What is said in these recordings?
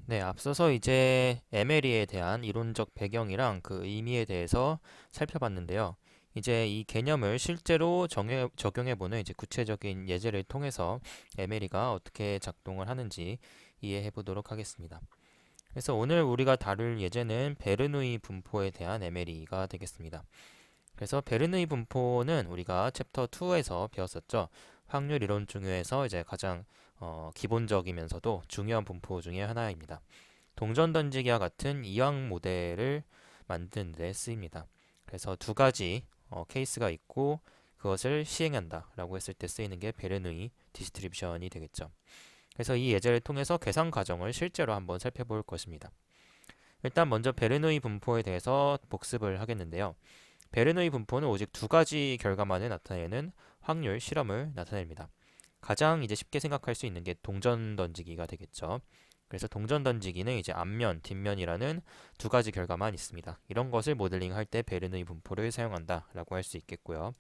네, 앞서서 이제 MLE에 대한 이론적 배경이랑 그 의미에 대해서 살펴봤는데요. 이제 이 개념을 실제로 적용해보는 이제 구체적인 예제를 통해서 MLE가 어떻게 작동을 하는지 이해해 보도록 하겠습니다. 그래서 오늘 우리가 다룰 예제는 베르누이 분포에 대한 MLE가 되겠습니다. 그래서 베르누이 분포는 우리가 챕터 2에서 배웠었죠. 확률 이론 중에서 이제 가장 기본적이면서도 중요한 분포 중에 하나입니다. 동전 던지기와 같은 이항 모델을 만드는 데 쓰입니다. 그래서 두 가지 케이스가 있고 그것을 시행한다 라고 했을 때 쓰이는 게 베르누이 디스트리뷰션이 되겠죠. 그래서 이 예제를 통해서 계산 과정을 실제로 한번 살펴볼 것입니다. 일단 먼저 베르누이 분포에 대해서 복습을 하겠는데요. 베르누이 분포는 오직 두 가지 결과만을 나타내는 확률 실험을 나타냅니다. 가장 이제 쉽게 생각할 수 있는 게 동전 던지기가 되겠죠. 그래서 동전 던지기는 이제 앞면, 뒷면이라는 두 가지 결과만 있습니다. 이런 것을 모델링할 때 베르누이 분포를 사용한다라고 할 수 있겠고요.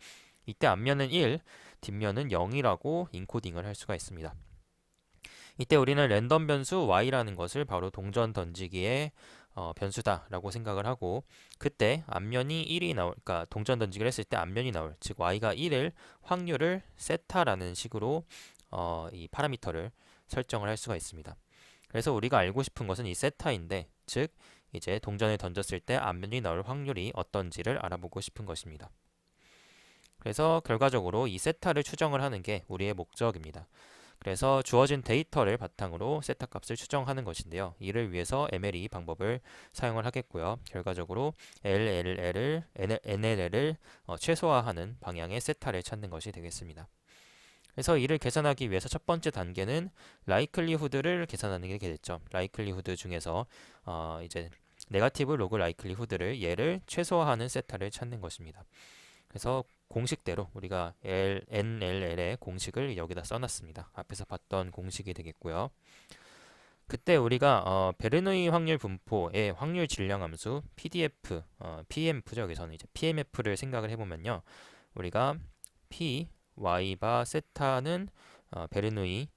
이때 앞면은 1, 뒷면은 0이라고 인코딩을 할 수가 있습니다. 이때 우리는 랜덤 변수 y라는 것을 바로 동전 던지기의 변수다라고 생각을 하고 그때 앞면이 1이 나올, 그러니까 동전 던지기를 했을 때 앞면이 나올, 즉 y가 1을 확률을 세타라는 식으로 이 파라미터를 설정을 할 수가 있습니다. 그래서 우리가 알고 싶은 것은 이 세타인데, 즉 이제 동전을 던졌을 때 앞면이 나올 확률이 어떤지를 알아보고 싶은 것입니다. 그래서 결과적으로 이 세타를 추정을 하는 게 우리의 목적입니다. 그래서 주어진 데이터를 바탕으로 세타 값을 추정하는 것인데요. 이를 위해서 MLE 방법을 사용을 하겠고요. 결과적으로 NLL을 최소화하는 방향의 세타를 찾는 것이 되겠습니다. 그래서 이를 계산하기 위해서 첫 번째 단계는 라이클리후드를 계산하는 게 되겠죠. 라이클리후드 중에서 이제 네가티브 로그 라이클리후드를 얘를 최소화하는 세타를 찾는 것입니다. 그래서 공식대로 우리가 NLL의 공식을 여기다 써놨습니다. 앞에서 봤던 공식이 되겠고요. 그때 우리가 베르누이 확률 분포의 확률 질량 함수 PDF, PMF죠. 여기서는 이제 PMF를 생각을 해보면요. 우리가 P, Y 바 세타는 베르누이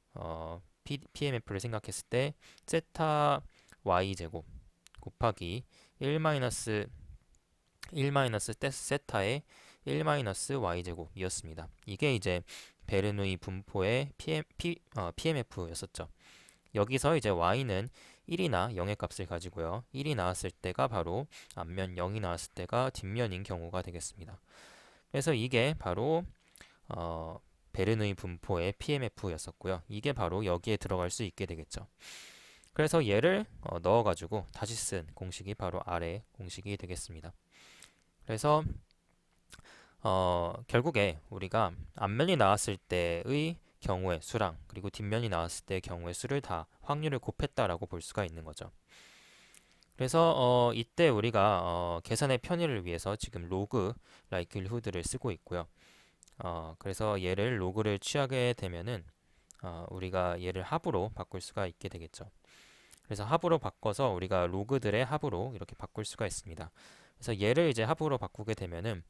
PMF를 생각했을 때 세타 Y 제곱 곱하기 1 마이너스 세타의 1 y제곱이었습니다. 이게 이제 베르누이 분포의 PMF였었죠. 여기서 이제 y는 1이나 0의 값을 가지고요. 1이 나왔을 때가 바로 앞면, 0이 나왔을 때가 뒷면인 경우가 되겠습니다. 그래서 이게 바로 베르누이 분포의 PMF였었고요. 이게 바로 여기에 들어갈 수 있게 되겠죠. 그래서 얘를 넣어가지고 다시 쓴 공식이 바로 아래 공식이 되겠습니다. 그래서 결국에 우리가 앞면이 나왔을 때의 경우의 수랑 그리고 뒷면이 나왔을 때의 경우의 수를 다 확률을 곱했다라고 볼 수가 있는 거죠. 그래서 이때 우리가 계산의 편의를 위해서 지금 로그 라이클리후드를 쓰고 있고요. 그래서 얘를 로그를 취하게 되면은 우리가 얘를 합으로 바꿀 수가 있게 되겠죠. 그래서 합으로 바꿔서 우리가 로그들의 합으로 이렇게 바꿀 수가 있습니다. 그래서 얘를 이제 합으로 바꾸게 되면은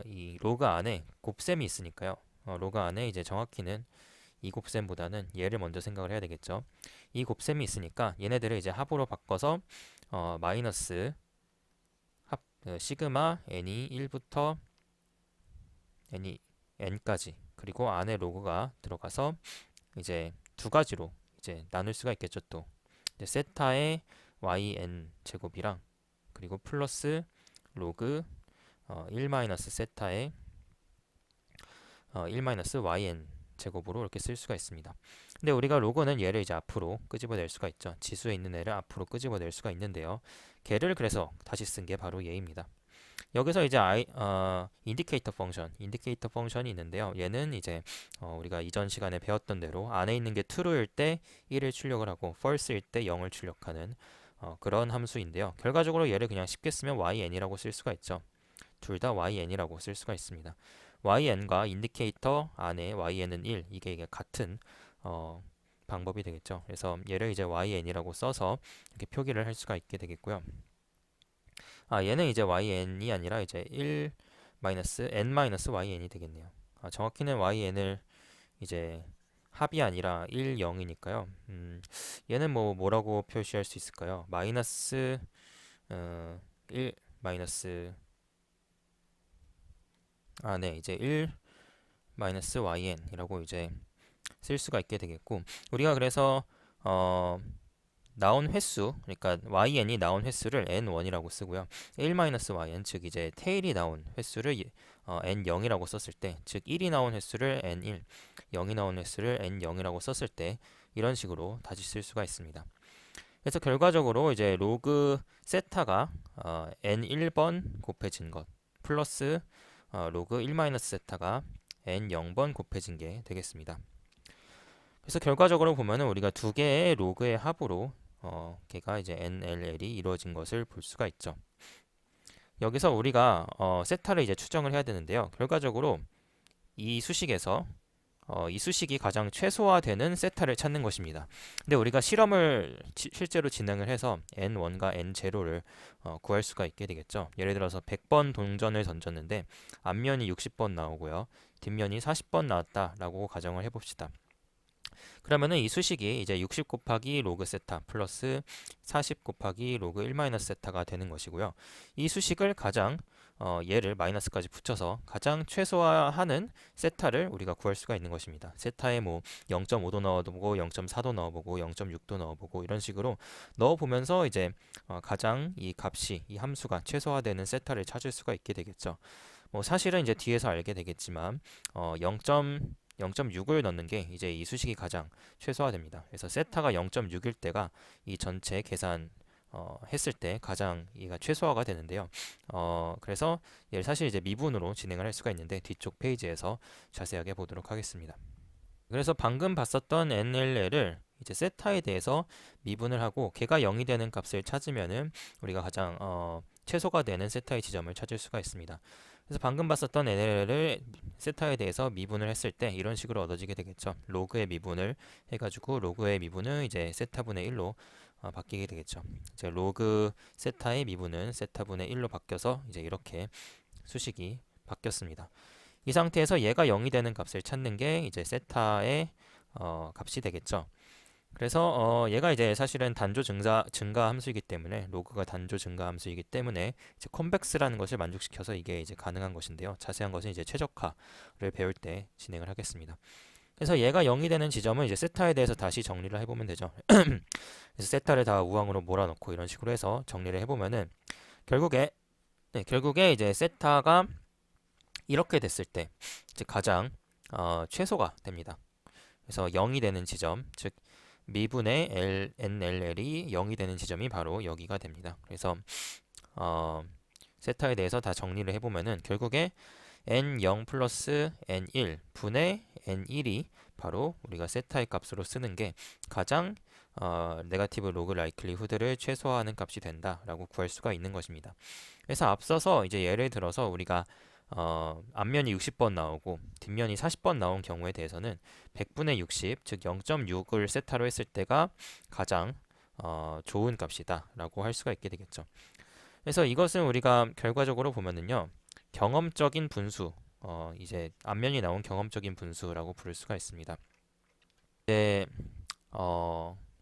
이 로그 안에 곱셈이 있으니까요. 로그 안에 이제 정확히는 이 곱셈보다는 얘를 먼저 생각을 해야 되겠죠. 이 곱셈이 있으니까 얘네들을 이제 합으로 바꿔서 마이너스 시그마 n이 1부터 n까지 그리고 안에 로그가 들어가서 이제 두 가지로 이제 나눌 수가 있겠죠. 또 이제 세타의 yn 제곱이랑 그리고 플러스 로그 1 세타의 1 yn 제곱으로 이렇게 쓸 수가 있습니다. 근데 우리가 로그는 얘를 이제 앞으로 끄집어낼 수가 있죠. 지수에 있는 애를 앞으로 끄집어낼 수가 있는데요. 걔를 그래서 다시 쓴 게 바로 얘입니다. 여기서 이제 인디케이터 펑션이 있는데요. 얘는 이제 우리가 이전 시간에 배웠던 대로 안에 있는 게 true일 때 1을 출력을 하고 false일 때 0을 출력하는 그런 함수인데요. 결과적으로 얘를 그냥 쉽게 쓰면yn이라고 쓸 수가 있죠. 둘 다yn이라고 쓸 수가 있습니다.yn과 인디케이터 안에yn은 1 이게 같은 방법이 되겠죠. 그래서 얘를 이제 yn이라고 써서 이렇게 표기를 할 수가 있게 되겠고요. 얘는 이제 yn이 아니라 이제 1 n yn이 되겠네요. 정확히는 yn을 이제 합이 아니라 1, 0이니까요. 얘는 뭐라고 표시할 수 있을까요? 마이너스 1 마이너스 네, 이제 1 마이너스yn이라고 이제 쓸 수가 있게 되겠고 우리가 그래서 어, 나온 횟수, 그러니까yn이 나온 횟수를 n1이라고 쓰고요. 1-yn, 즉 이제 테일이 나온 횟수를 n0이라고 썼을 때, 즉 1이 나온 횟수를 n1, 0이 나온 횟수를 n0이라고 썼을 때 이런 식으로 다시 쓸 수가 있습니다. 그래서 결과적으로 이제 로그 세타가 n1번 곱해진 것 플러스 로그 1-세타가 n0번 곱해진 게 되겠습니다. 그래서 결과적으로 보면은 우리가 두 개의 로그의 합으로 걔가 이제 NLL이 이루어진 것을 볼 수가 있죠. 여기서 우리가 세타를 이제 추정을 해야 되는데요. 결과적으로 이 수식에서 이 수식이 가장 최소화되는 세타를 찾는 것입니다. 근데 우리가 실험을 실제로 진행을 해서 n1과 n0를 구할 수가 있게 되겠죠. 예를 들어서 100번 동전을 던졌는데 앞면이 60번 나오고요. 뒷면이 40번 나왔다라고 가정을 해봅시다. 그러면은 이 수식이 이제 60 곱하기 로그 세타 플러스 40 곱하기 로그 1 세타가 되는 것이고요. 이 수식을 가장 얘를 마이너스까지 붙여서 가장 최소화하는 세타를 우리가 구할 수가 있는 것입니다. 세타에 뭐 0.5도 넣어보고 0.4도 넣어보고 0.6도 넣어보고 이런 식으로 넣어보면서 이제 가장 이 값이 이 함수가 최소화되는 세타를 찾을 수가 있게 되겠죠. 뭐 사실은 이제 뒤에서 알게 되겠지만 0.6을 넣는 게 이제 이 수식이 가장 최소화됩니다. 그래서 세타가 0.6일 때가 이 전체 계산 했을 때 가장 이가 최소화가 되는데요. 그래서 얘를 사실 이제 미분으로 진행을 할 수가 있는데 뒤쪽 페이지에서 자세하게 보도록 하겠습니다. 그래서 방금 봤었던 NLL을 이제 세타에 대해서 미분을 하고 걔가 0이 되는 값을 찾으면은 우리가 가장 최소가 되는 세타의 지점을 찾을 수가 있습니다. 그래서 방금 봤었던 NLL을 세타에 대해서 미분을 했을 때 이런 식으로 얻어지게 되겠죠. 로그의 미분을 해가지고 로그의 미분은 이제 세타분의 1로 바뀌게 되겠죠. 이제 로그 세타의 미분은 세타분의 1로 바뀌어서 이제 이렇게 수식이 바뀌었습니다. 이 상태에서 얘가 0이 되는 값을 찾는 게 이제 세타의 값이 되겠죠. 그래서 얘가 이제 사실은 단조 증가 함수이기 때문에 로그가 단조 증가 함수이기 때문에 이제 컨벡스라는 것을 만족시켜서 이게 이제 가능한 것인데요. 자세한 것은 이제 최적화를 배울 때 진행을 하겠습니다. 그래서 얘가 0이 되는 지점은 이제 세타에 대해서 다시 정리를 해보면 되죠. 그래서 세타를 다 우항으로 몰아넣고 이런 식으로 해서 정리를 해보면은 결국에 이제 세타가 이렇게 됐을 때 이제 가장 최소가 됩니다. 그래서 0이 되는 지점, 즉 미분의 NLL이 0이 되는 지점이 바로 여기가 됩니다. 그래서 세타에 대해서 다 정리를 해보면은 결국에 N0 플러스 N1 분의 N1이 바로 우리가 세타의 값으로 쓰는 게 가장 네가티브 로그 라이클리후드를 최소화하는 값이 된다라고 구할 수가 있는 것입니다. 그래서 앞서서 이제 예를 들어서 우리가 앞면이 60번 나오고 뒷면이 40번 나온 경우에 대해서는 100분의 60, 즉 0.6을 세타로 했을 때가 가장 좋은 값이다 라고 할 수가 있게 되겠죠. 그래서 이것은 우리가 결과적으로 보면은요 경험적인 분수, 이제 앞면이 나온 경험적인 분수라고 부를 수가 있습니다. 이제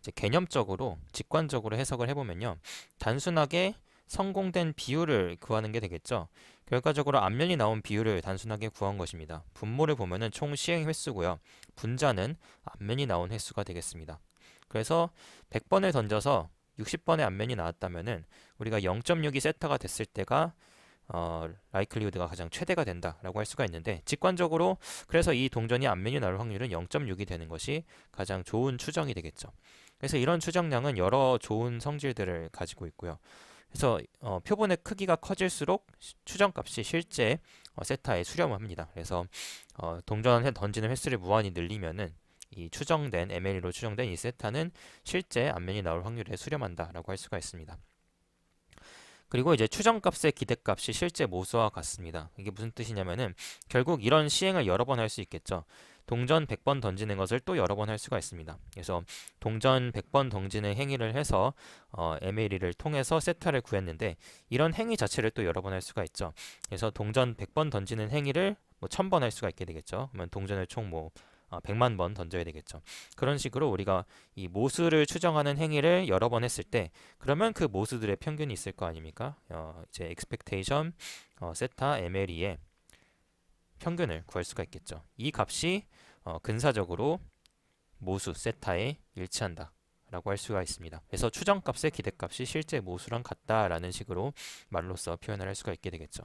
이제 개념적으로 직관적으로 해석을 해보면요 단순하게 성공된 비율을 구하는 게 되겠죠. 결과적으로 앞면이 나온 비율을 단순하게 구한 것입니다. 분모를 보면은 총 시행 횟수고요. 분자는 앞면이 나온 횟수가 되겠습니다. 그래서 100번을 던져서 60번의 앞면이 나왔다면은 우리가 0.6이 세타가 됐을 때가 라이클리후드가 가장 최대가 된다라고 할 수가 있는데 직관적으로 그래서 이 동전이 앞면이 나올 확률은 0.6이 되는 것이 가장 좋은 추정이 되겠죠. 그래서 이런 추정량은 여러 좋은 성질들을 가지고 있고요. 그래서 표본의 크기가 커질수록 추정값이 실제 세타에 수렴합니다. 그래서 동전에 던지는 횟수를 무한히 늘리면은 이 추정된 ML로 추정된 이 세타는 실제 앞면이 나올 확률에 수렴한다라고 할 수가 있습니다. 그리고 이제 추정값의 기대값이 실제 모수와 같습니다. 이게 무슨 뜻이냐면은 결국 이런 시행을 여러 번 할 수 있겠죠. 동전 100번 던지는 것을 또 여러 번 할 수가 있습니다. 그래서 동전 100번 던지는 행위를 해서 ML을 통해서 세타를 구했는데 이런 행위 자체를 또 여러 번 할 수가 있죠. 그래서 동전 100번 던지는 행위를 뭐 1000번 할 수가 있게 되겠죠. 그러면 동전을 총 뭐 100만 번 던져야 되겠죠. 그런 식으로 우리가 이 모수를 추정하는 행위를 여러 번 했을 때 그러면 그 모수들의 평균이 있을 거 아닙니까? 이제 expectation 세타 MLE의 평균을 구할 수가 있겠죠. 이 값이 근사적으로 모수 세타에 일치한다 라고 할 수가 있습니다. 그래서 추정값의 기대값이 실제 모수랑 같다라는 식으로 말로써 표현을 할 수가 있게 되겠죠.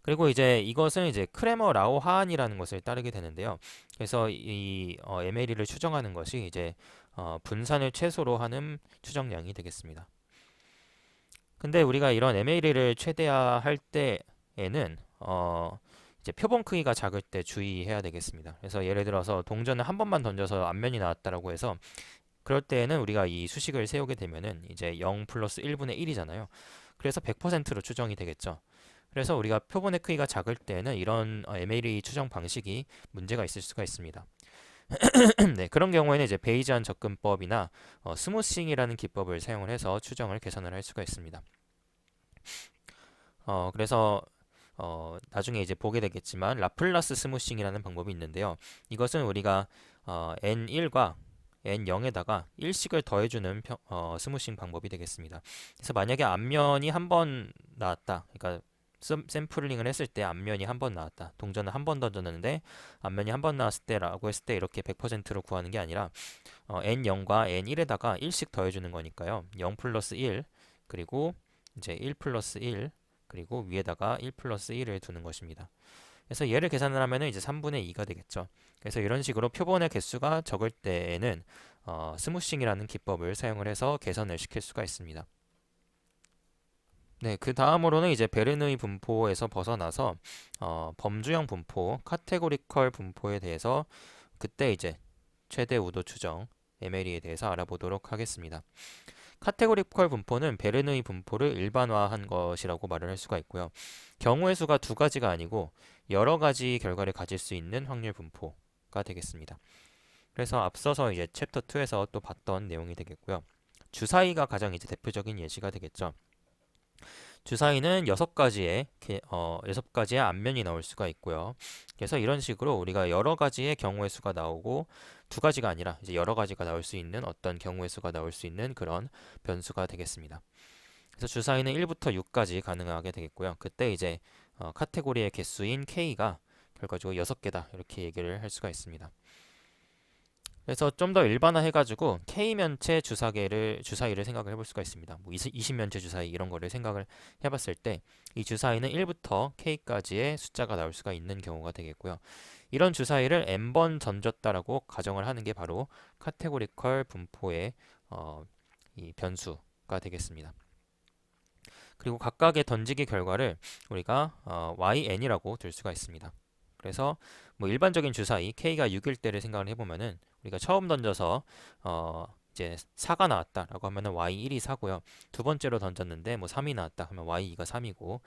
그리고 이제 이것은 이제 크레머 라우 하한이라는 것을 따르게 되는데요. 그래서 이 MLE를 추정하는 것이 이제 분산을 최소로 하는 추정량이 되겠습니다. 근데 우리가 이런 MLE를 최대화할 때에는 이제 표본 크기가 작을 때 주의해야 되겠습니다. 그래서 예를 들어서 동전을 한 번만 던져서 앞면이 나왔다라고 해서 그럴 때에는 우리가 이 수식을 세우게 되면은 이제 0 플러스 1분의 1이잖아요. 그래서 100%로 추정이 되겠죠. 그래서 우리가 표본의 크기가 작을 때는 이런 MLE 추정 방식이 문제가 있을 수가 있습니다. 네, 그런 경우에는 이제 베이지안 접근법이나 스무싱이라는 기법을 사용을 해서 추정을 개선을 할 수가 있습니다. 그래서 나중에 이제 보게 되겠지만 라플라스 스무싱이라는 방법이 있는데요. 이것은 우리가 N1과 N0에다가 1씩을 더해주는 스무싱 방법이 되겠습니다. 그래서 만약에 앞면이 한 번 나왔다. 그러니까 샘플링을 했을 때 앞면이 한 번 나왔다. 동전을 한 번 던졌는데 앞면이 한 번 나왔을 때라고 했을 때 이렇게 100%로 구하는 게 아니라 N0과 N1에다가 1씩 더해주는 거니까요. 0 플러스 1 그리고 이제 1 플러스 1 그리고 위에다가 1 플러스 1을 두는 것입니다. 그래서 얘를 계산을 하면 이제 3분의 2가 되겠죠. 그래서 이런 식으로 표본의 개수가 적을 때에는 스무싱이라는 기법을 사용을 해서 개선을 시킬 수가 있습니다. 네, 그 다음으로는 이제 베르누이 분포에서 벗어나서 범주형 분포, 카테고리컬 분포에 대해서 그때 이제 최대 우도 추정, MLE에 대해서 알아보도록 하겠습니다. 카테고리컬 분포는 베르누이 분포를 일반화한 것이라고 말을 할 수가 있고요. 경우의 수가 두 가지가 아니고 여러 가지 결과를 가질 수 있는 확률 분포가 되겠습니다. 그래서 앞서서 이제 챕터 2에서 또 봤던 내용이 되겠고요. 주사위가 가장 이제 대표적인 예시가 되겠죠. 주사위는 여섯 가지의 앞면이 나올 수가 있고요. 그래서 이런 식으로 우리가 여러 가지의 경우의 수가 나오고 두 가지가 아니라 이제 여러 가지가 나올 수 있는 어떤 경우의 수가 나올 수 있는 그런 변수가 되겠습니다. 그래서 주사위는 1부터 6까지 가능하게 되겠고요. 그때 이제 카테고리의 개수인 K가 결과적으로 6개다 이렇게 얘기를 할 수가 있습니다. 그래서 좀 더 일반화해가지고 K면체 주사위를 생각을 해볼 수가 있습니다. 뭐 20면체 주사위 이런 거를 생각을 해봤을 때 이 주사위는 1부터 K까지의 숫자가 나올 수가 있는 경우가 되겠고요. 이런 주사위를 n번 던졌다라고 가정을 하는 게 바로 카테고리컬 분포의 이 변수가 되겠습니다. 그리고 각각의 던지기 결과를 우리가yn이라고 둘 수가 있습니다. 그래서 뭐 일반적인 주사위 K가 6일 때를 생각을 해보면은 우리가 처음 던져서 이제 4가 나왔다라고 하면은 y1이 4고요. 두 번째로 던졌는데 뭐 3이 나왔다 하면 y2가 3이고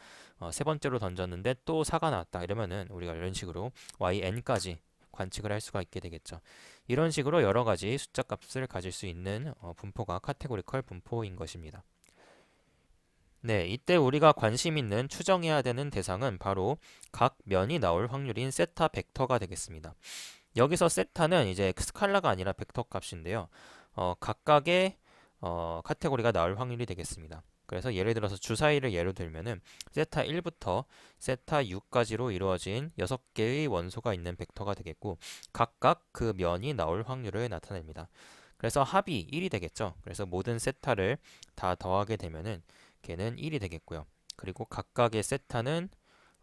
세 번째로 던졌는데 또 4가 나왔다 이러면은 우리가 이런 식으로yn까지 관측을 할 수가 있게 되겠죠. 이런 식으로 여러 가지 숫자 값을 가질 수 있는 분포가 카테고리컬 분포인 것입니다. 네, 이때 우리가 관심 있는 추정해야 되는 대상은 바로 각 면이 나올 확률인 세타 벡터가 되겠습니다. 여기서 세타는 이제 스칼라가 아니라 벡터 값인데요. 각각의 카테고리가 나올 확률이 되겠습니다. 그래서 예를 들어서 주사위를 예로 들면은 세타 1부터 세타 6까지로 이루어진 6개의 원소가 있는 벡터가 되겠고 각각 그 면이 나올 확률을 나타냅니다. 그래서 합이 1이 되겠죠. 그래서 모든 세타를 다 더하게 되면은 걔는 1이 되겠고요. 그리고 각각의 세타는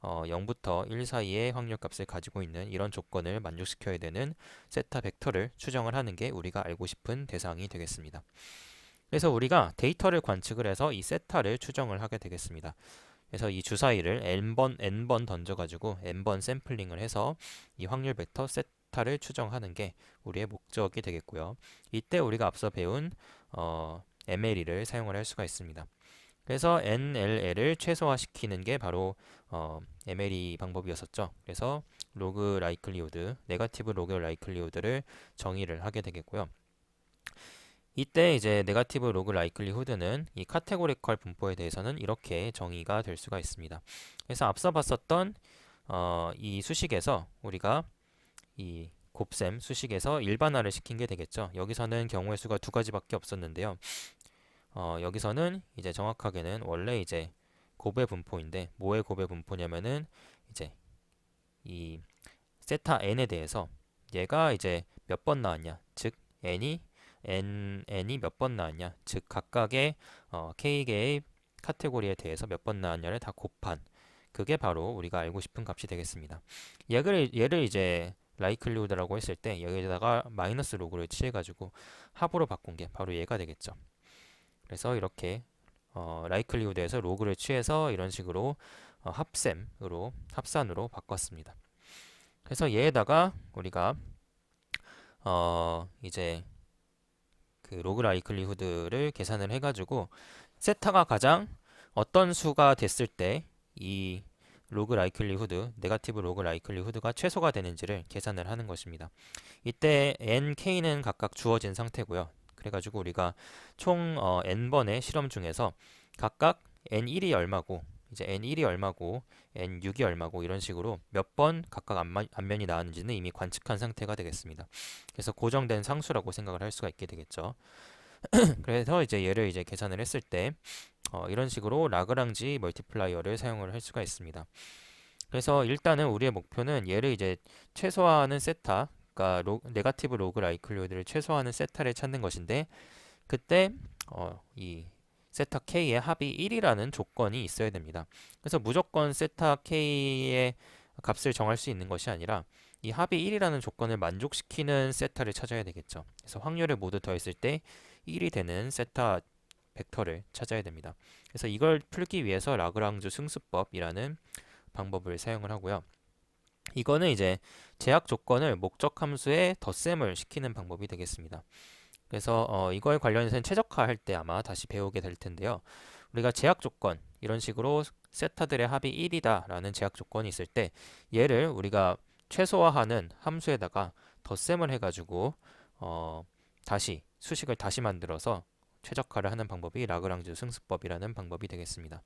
0부터 1 사이의 확률값을 가지고 있는 이런 조건을 만족시켜야 되는 세타 벡터를 추정을 하는 게 우리가 알고 싶은 대상이 되겠습니다. 그래서 우리가 데이터를 관측을 해서 이 세타를 추정을 하게 되겠습니다. 그래서 이 주사위를 n번 던져가지고 n번 샘플링을 해서 이 확률 벡터 세타를 추정하는 게 우리의 목적이 되겠고요. 이때 우리가 앞서 배운 MLE를 사용을 할 수가 있습니다. 그래서 NLL을 최소화시키는 게 바로 MLE 방법이었었죠. 그래서 로그 라이클리후드, 네거티브 로그 라이클리후드를 정의를 하게 되겠고요. 이때 이제 네거티브 로그 라이클리후드는 이 카테고리컬 분포에 대해서는 이렇게 정의가 될 수가 있습니다. 그래서 앞서 봤었던 이 수식에서 우리가 이 곱셈 수식에서 일반화를 시킨 게 되겠죠. 여기서는 경우의 수가 두 가지밖에 없었는데요. 여기서는 이제 정확하게는 원래 이제 곱의 분포인데 뭐의 곱의 분포냐면은 이제 이 세타 n에 대해서 얘가 이제 몇 번 나왔냐, 즉 n이 몇 번 나왔냐, 즉 각각의 k개의 카테고리에 대해서 몇 번 나왔냐를 다 곱한 그게 바로 우리가 알고 싶은 값이 되겠습니다. 얘를 이제 라이클리후드라고 했을 때 여기다가 마이너스 로그를 취해가지고 합으로 바꾼 게 바로 얘가 되겠죠. 그래서 이렇게 라이클리후드에서 로그를 취해서 이런 식으로 합셈으로 합산으로 바꿨습니다. 그래서 얘에다가 우리가 이제 그 로그 라이클리후드를 계산을 해가지고 세타가 가장 어떤 수가 됐을 때 이 로그 라이클리후드, 네가티브 로그 라이클리후드가 최소가 되는지를 계산을 하는 것입니다. 이때 nk는 각각 주어진 상태고요. 그래가지고 우리가 총 n번의 실험 중에서 각각 n1이 얼마고 이제 n1이 얼마고 n6이 얼마고 이런 식으로 몇 번 각각 앞면이 나왔는지는 이미 관측한 상태가 되겠습니다. 그래서 고정된 상수라고 생각을 할 수가 있게 되겠죠. 그래서 이제 얘를 이제 계산을 했을 때 이런 식으로 라그랑지 멀티플라이어를 사용을 할 수가 있습니다. 그래서 일단은 우리의 목표는 얘를 이제 최소화하는 세타, 그러니까 네가티브 로그 라이클리후드를 최소화하는 세타를 찾는 것인데 그때 이 세타 k의 합이 1이라는 조건이 있어야 됩니다. 그래서 무조건 세타 k의 값을 정할 수 있는 것이 아니라 이 합이 1이라는 조건을 만족시키는 세타를 찾아야 되겠죠. 그래서 확률을 모두 더했을 때 1이 되는 세타 벡터를 찾아야 됩니다. 그래서 이걸 풀기 위해서 라그랑주 승수법이라는 방법을 사용을 하고요. 이거는 이제 제약 조건을 목적 함수에 덧셈을 시키는 방법이 되겠습니다. 그래서 이거에 관련해서는 최적화할 때 아마 다시 배우게 될 텐데요. 우리가 제약 조건 이런 식으로 세타들의 합이 1이다 라는 제약 조건이 있을 때 얘를 우리가 최소화하는 함수에다가 덧셈을 해가지고 다시 수식을 다시 만들어서 최적화를 하는 방법이 라그랑주 승수법이라는 방법이 되겠습니다.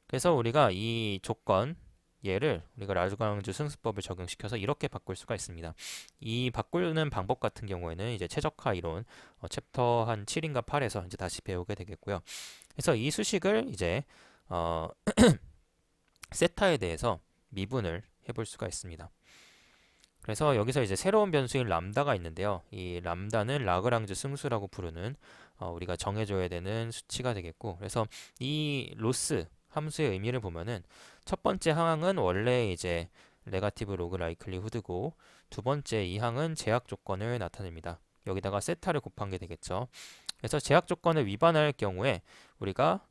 그래서 우리가 이 조건 얘를 우리가 라그랑주 승수법을 적용시켜서 이렇게 바꿀 수가 있습니다. 이 바꾸는 방법 같은 경우에는 이제 최적화 이론 챕터 한 7인가 8에서 이제 다시 배우게 되겠고요. 그래서 이 수식을 이제 세타에 대해서 미분을 해볼 수가 있습니다. 그래서 여기서 이제 새로운 변수인 람다가 있는데요. 이 람다는 라그랑주 승수라고 부르는 우리가 정해줘야 되는 수치가 되겠고, 그래서 이 로스 함수의 의미를 보면은 첫 번째 항은 원래 이제 네가티브 로그 라이클리후드고 두 번째 이 항은 제약 조건을 나타냅니다. 여기다가 세타를 곱한 게 되겠죠. 그래서 제약 조건을 위반할 경우에 우리가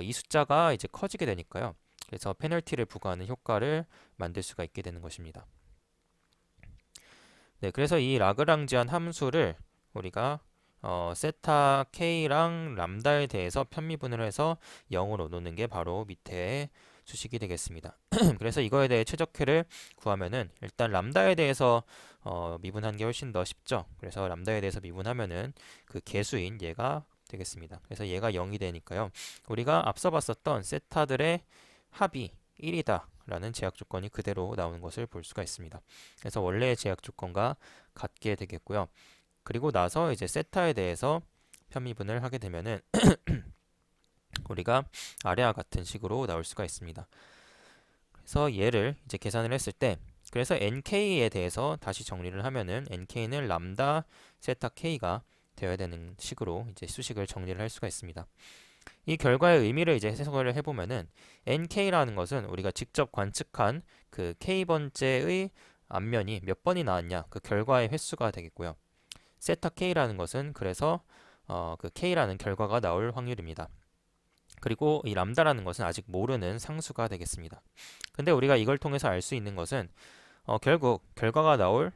이 숫자가 이제 커지게 되니까요. 그래서 페널티를 부과하는 효과를 만들 수가 있게 되는 것입니다. 네, 그래서 이 라그랑지안 함수를 우리가 세타 k랑 람다에 대해서 편미분을 해서 0으로 놓는 게 바로 밑에 수식이 되겠습니다. 그래서 이거에 대해 최적회를 구하면은 일단 람다에 대해서 미분한 게 훨씬 더 쉽죠. 그래서 람다에 대해서 미분하면은 그 개수인 얘가 되겠습니다. 그래서 얘가 0이 되니까요. 우리가 앞서 봤었던 세타들의 합이 1이다 라는 제약 조건이 그대로 나오는 것을 볼 수가 있습니다. 그래서 원래의 제약 조건과 같게 되겠고요. 그리고 나서 이제 세타에 대해서 편미분을 하게 되면은 우리가 아래와 같은 식으로 나올 수가 있습니다. 그래서 얘를 이제 계산을 했을 때 그래서 nk에 대해서 다시 정리를 하면은 nk는 람다 세타 k가 되어야 되는 식으로 이제 수식을 정리를 할 수가 있습니다. 이 결과의 의미를 이제 해석을 해보면은 nk라는 것은 우리가 직접 관측한 그 k번째의 앞면이 몇 번이 나왔냐 그 결과의 횟수가 되겠고요. 세타 k라는 것은 그래서 그 k라는 결과가 나올 확률입니다. 그리고 이 람다라는 것은 아직 모르는 상수가 되겠습니다. 근데 우리가 이걸 통해서 알 수 있는 것은 결국 결과가 나올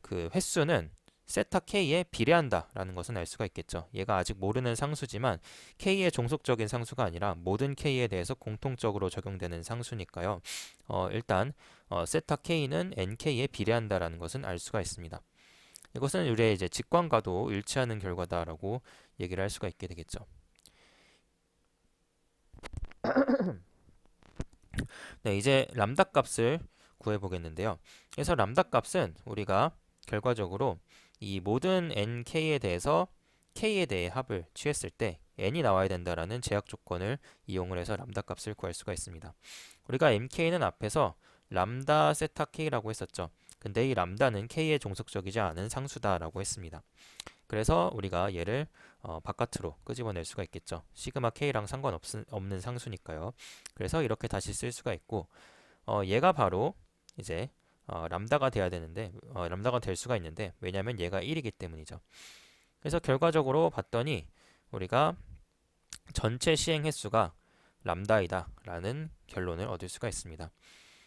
그 횟수는 세타 k에 비례한다라는 것은 알 수가 있겠죠. 얘가 아직 모르는 상수지만 k의 종속적인 상수가 아니라 모든 k에 대해서 공통적으로 적용되는 상수니까요. 일단 세타 k는 nk에 비례한다라는 것은 알 수가 있습니다. 이것은 우리의 이제 직관과도 일치하는 결과다라고 얘기를 할 수가 있게 되겠죠. 네, 이제 람다 값을 구해 보겠는데요. 그래서 람다 값은 우리가 결과적으로 이 모든 nk에 대해서 k에 대해 합을 취했을 때 n이 나와야 된다라는 제약 조건을 이용을 해서 람다 값을 구할 수가 있습니다. 우리가 mk는 앞에서 람다 세타 k라고 했었죠. 근데 이 람다는 k에 종속적이지 않은 상수다라고 했습니다. 그래서 우리가 얘를 바깥으로 끄집어낼 수가 있겠죠. 시그마 k랑 상관없는 상수니까요. 그래서 이렇게 다시 쓸 수가 있고, 얘가 바로 이제 람다가 돼야 되는데, 람다가 될 수가 있는데, 왜냐하면 얘가 1이기 때문이죠. 그래서 결과적으로 봤더니 우리가 전체 시행 횟수가 람다이다 라는 결론을 얻을 수가 있습니다.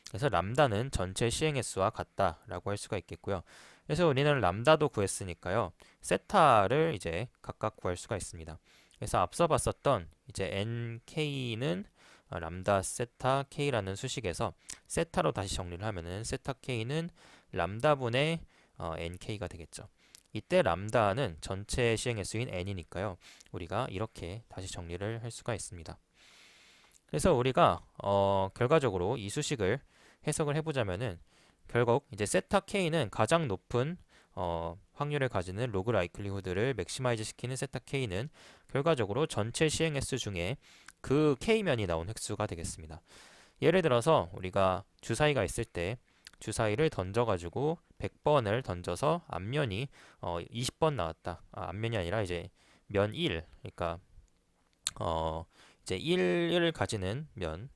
그래서 람다는 전체 시행 횟수와 같다라고 할 수가 있겠고요. 그래서 우리는 람다도 구했으니까요. 세타를 이제 각각 구할 수가 있습니다. 그래서 앞서 봤었던 이제 nk는 람다 세타 k라는 수식에서 세타로 다시 정리를 하면은 세타 k는 람다분의 nk가 되겠죠. 이때 람다는 전체 시행 횟수인 n이니까요. 우리가 이렇게 다시 정리를 할 수가 있습니다. 그래서 우리가 결과적으로 이 수식을 해석을 해보자면은 결국 이제 세타 k는 가장 높은 확률을 가지는 로그 라이클리후드를 맥시마이즈 시키는 세타 k는 결과적으로 전체 시행 횟수 중에 그 k면이 나온 획수가 되겠습니다. 예를 들어서 우리가 주사위가 있을 때 주사위를 던져가지고 100번을 던져서 앞면이 20번 나왔다. 앞면이 아니라 이제 면 1, 그러니까 이제 1을 가지는 면,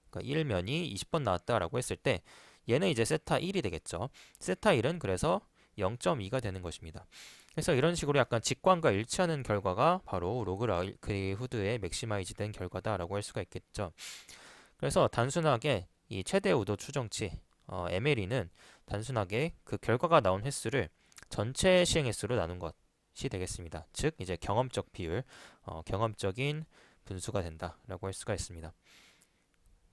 그러니까 1면이 20번 나왔다라고 했을 때 얘는 이제 세타 1이 되겠죠. 세타 1은 그래서 0.2가 되는 것입니다. 그래서 이런 식으로 약간 직관과 일치하는 결과가 바로 로그 라이클리후드의 맥시마이즈된 결과다라고 할 수가 있겠죠. 그래서 단순하게 이 최대 우도 추정치 MLE는 단순하게 그 결과가 나온 횟수를 전체 시행 횟수로 나눈 것이 되겠습니다. 즉 이제 경험적 비율, 경험적인 분수가 된다라고 할 수가 있습니다.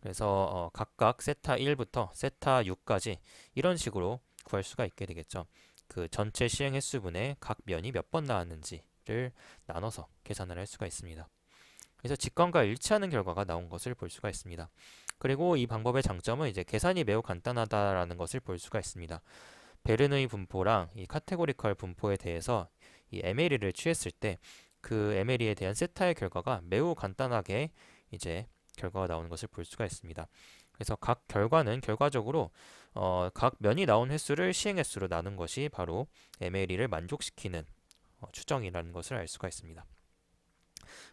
그래서 각각 세타 1부터 세타 6까지 이런 식으로 구할 수가 있게 되겠죠. 그 전체 시행 횟수분의 각 면이 몇 번 나왔는지를 나눠서 계산을 할 수가 있습니다. 그래서 직관과 일치하는 결과가 나온 것을 볼 수가 있습니다. 그리고 이 방법의 장점은 이제 계산이 매우 간단하다라는 것을 볼 수가 있습니다. 베르누이 분포랑 이 카테고리컬 분포에 대해서 이 MLE를 취했을 때 그 MLE에 대한 세타의 결과가 매우 간단하게 이제 결과가 나오는 것을 볼 수가 있습니다. 그래서 각 결과는 결과적으로 각 면이 나온 횟수를 시행 횟수로 나눈 것이 바로 MLE를 만족시키는 추정이라는 것을 알 수가 있습니다.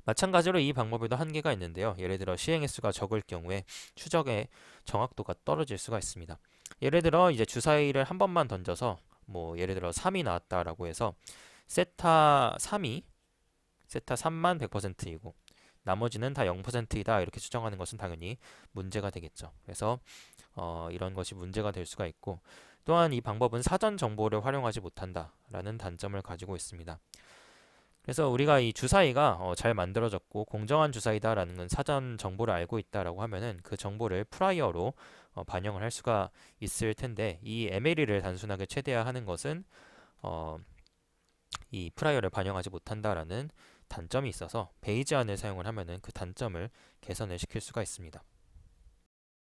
마찬가지로 이 방법에도 한계가 있는데요. 예를 들어 시행 횟수가 적을 경우에 추적의 정확도가 떨어질 수가 있습니다. 예를 들어 이제 주사위를 한 번만 던져서 뭐 예를 들어 3이 나왔다라고 해서 세타 3만 100%이고 나머지는 다 0%이다 이렇게 추정하는 것은 당연히 문제가 되겠죠. 그래서 이런 것이 문제가 될 수가 있고 또한 이 방법은 사전 정보를 활용하지 못한다라는 단점을 가지고 있습니다. 그래서 우리가 이 주사위가 잘 만들어졌고 공정한 주사위다라는 건 사전 정보를 알고 있다라고 하면은 그 정보를 프라이어로 반영을 할 수가 있을 텐데 이 MLE를 단순하게 최대화하는 것은 이 프라이어를 반영하지 못한다라는 단점이 있어서 베이지안을 사용을 하면은 그 단점을 개선을 시킬 수가 있습니다.